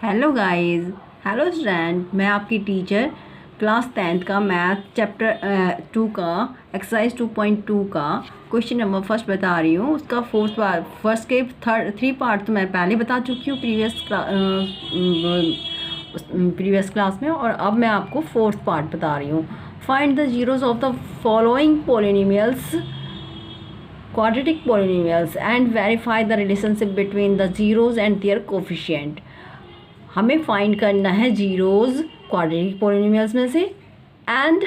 Hello guys. Hello student, मैं आपकी teacher class 10th का मैथ चैप्टर 2 का एक्सरसाइज 2.2 का क्वेश्चन नंबर फर्स्ट बता रही हूँ। उसका फर्स्ट के 3 पार्ट तो मैं पहले बता चुकी हूँ प्रीवियस क्लास में, और अब मैं आपको फोर्थ पार्ट बता रही हूँ। Find the zeros of the following polynomials, quadratic polynomials, and verify the relationship between the zeros and their coefficient। हमें फाइंड करना है जीरोज़ क्वाड्रेटिक पोलिनोमियल्स में से, एंड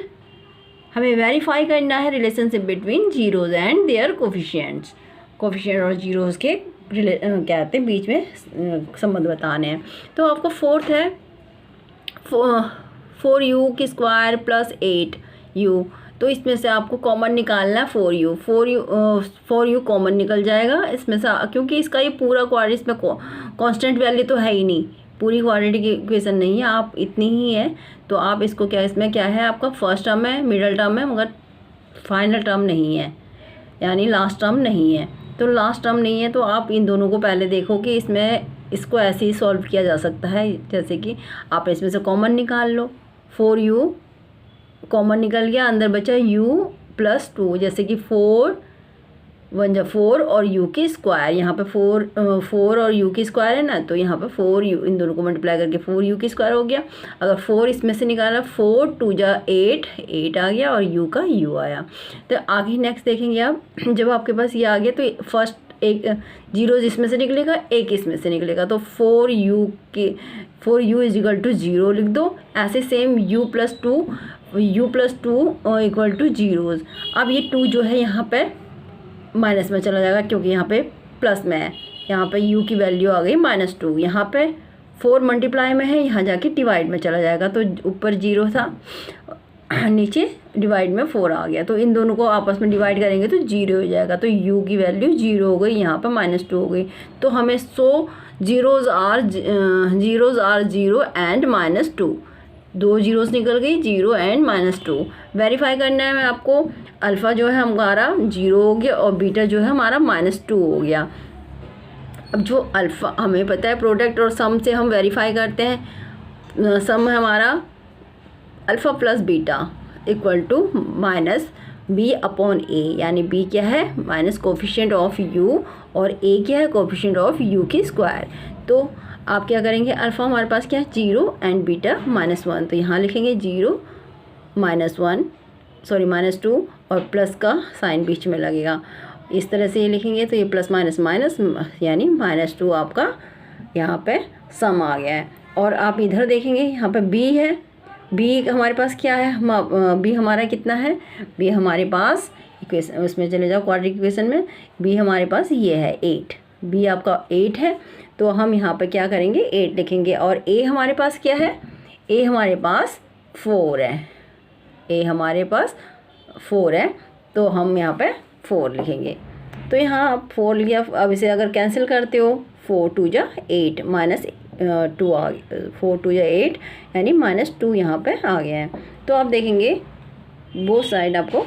हमें वेरीफाई करना है relationship between zeros and there coefficients. Coefficient और zeros के कहते हैं बीच में संबंध बताने हैं। तो आपका फोर्थ है 4u की स्क्वायर प्लस 8u। तो इसमें से आपको कॉमन निकालना है 4u कॉमन निकल जाएगा इसमें से, क्योंकि इसका ये पूरा क्वाड्रेटिक इसमें कांस्टेंट वैल्यू तो है ही नहीं, पूरी क्वाड्रेटिक इक्वेशन नहीं है, आप इतनी ही है। तो आप इसको क्या, इसमें क्या है आपका फर्स्ट टर्म है, मिडल टर्म है, मगर फाइनल टर्म नहीं है, यानी लास्ट टर्म नहीं है। तो लास्ट टर्म नहीं है तो आप इन दोनों को पहले देखो कि इसमें इसको ऐसे ही सॉल्व किया जा सकता है। जैसे कि आप इसमें से कॉमन निकाल लो, 4u कॉमन निकल गया, अंदर बचा u प्लस 2, जैसे कि 4 1 4 और u की स्क्वायर, यहाँ पे 4 और u की स्क्वायर है ना, तो यहाँ पे 4u, इन दोनों को मल्टीप्लाई करके 4u की स्क्वायर हो गया। अगर 4 इसमें से निकाला, 4 2 8 आ गया, और u का u आया। तो आगे नेक्स्ट देखेंगे आप, जब आपके पास ये आ गया तो फर्स्ट एक जीरो इसमें से निकलेगा, एक इसमें से निकलेगा, तो 4u इज इक्वल टू 0 लिख दो। ऐसे same u plus two equal two zeros. अब ये 2 जो है यहाँ पे माइनस में चला जाएगा, क्योंकि यहाँ पे प्लस में है, यहाँ पे u की वैल्यू आ गई -2। यहाँ पे 4 मल्टीप्लाई में है, यहाँ जाके डिवाइड में चला जाएगा। तो ऊपर 0 था, नीचे डिवाइड में 4 आ गया, तो इन दोनों को आपस में डिवाइड करेंगे तो 0 हो जाएगा। तो u की वैल्यू 0 हो गई, यहाँ पे -2 हो गई। तो हमें 100 जीरोज़ आर 0 एंड -2, 2 जीरोज़ निकल गई, 0 एंड -2। वेरीफाई करना है आपको, अल्फ़ा जो है हमारा 0 हो गया और बीटा जो है हमारा -2 हो गया। अब जो अल्फ़ा हमें पता है प्रोडक्ट और सम से हम वेरीफाई करते हैं। सम है हमारा alpha plus beta equal to -b/a, यानी b क्या है माइनस कोफिशिएंट ऑफ u, और a क्या है कोफिशिएंट ऑफ u की स्क्वायर। तो आप क्या करेंगे, अल्फ़ा हमारे पास क्या है 0 एंड बीटा -1, तो यहाँ लिखेंगे 0 -2 और प्लस का साइन बीच में लगेगा। इस तरह से ये लिखेंगे तो ये प्लस माइनस माइनस, यानी -2 आपका यहाँ पे सम आ गया है। और आप इधर देखेंगे यहाँ पे b है, b हमारे पास क्या है, b हमारा कितना है, b हमारे पास इक्वेशन उसमें चले जाओ क्वाड्रेटिक इक्वेशन में, b हमारे पास ये है 8, b आपका 8 है। तो हम यहाँ पे क्या करेंगे 8 लिखेंगे, और a हमारे पास क्या है, a हमारे पास 4 है, a हमारे पास 4 है, तो हम यहाँ पे 4 लिखेंगे। तो यहाँ आप 4 लिया, अब इसे अगर कैंसिल करते हो 4 2 8 -2 आ गया, 4 2 8 यानी -2 यहाँ पे आ गया है। तो आप देखेंगे बोथ साइड आपको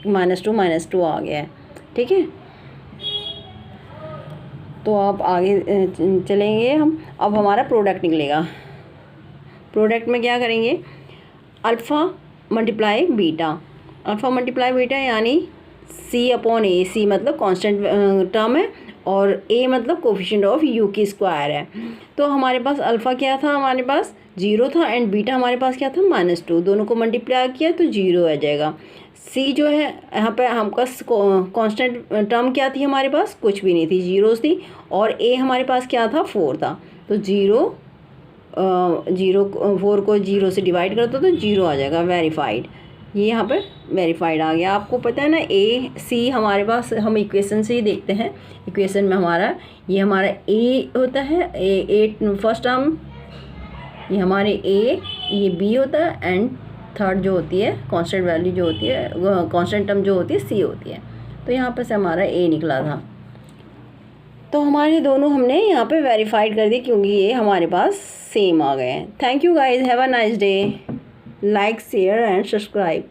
-2 आ गया है, ठीक है। तो आप आगे चलेंगे हम, अब हमारा प्रोडक्ट निकलेगा। प्रोडक्ट में क्या करेंगे, अल्फ़ा मल्टीप्लाई बीटा, यानी c/a, c मतलब कांस्टेंट टर्म है, और a मतलब कोफिशिएंट ऑफ u की स्क्वायर है। तो हमारे पास अल्फ़ा क्या था, हमारे पास 0 था, एंड बीटा हमारे पास क्या था -2, दोनों को मल्टीप्लाई किया तो 0 आ जाएगा। c जो है यहाँ पे हमका कांस्टेंट टर्म क्या थी, हमारे पास कुछ भी नहीं थी, जीरोस थी, और a हमारे पास क्या था 4 था, तो 4 को 0 से डिवाइड करते तो 0 आ जाएगा, वेरीफाइड। ये यहाँ पे वेरीफाइड आ गया। आपको पता है ना c हमारे पास, हम इक्वेशन से ही देखते हैं, इक्वेशन में हमारा ये हमारा a होता है, a फर्स्ट टर्म ये हमारे a, ये b होता है, एंड थर्ड जो होती है कांस्टेंट वैल्यू जो होती है, कांस्टेंट टर्म जो होती है c होती है। तो यहाँ पे से हमारा a निकला था, तो हमारे दोनों हमने यहाँ पे वेरीफाइड कर दी, क्योंकि ये हमारे पास सेम आ गए हैं। Thank you guys, have a nice day. Like share and subscribe.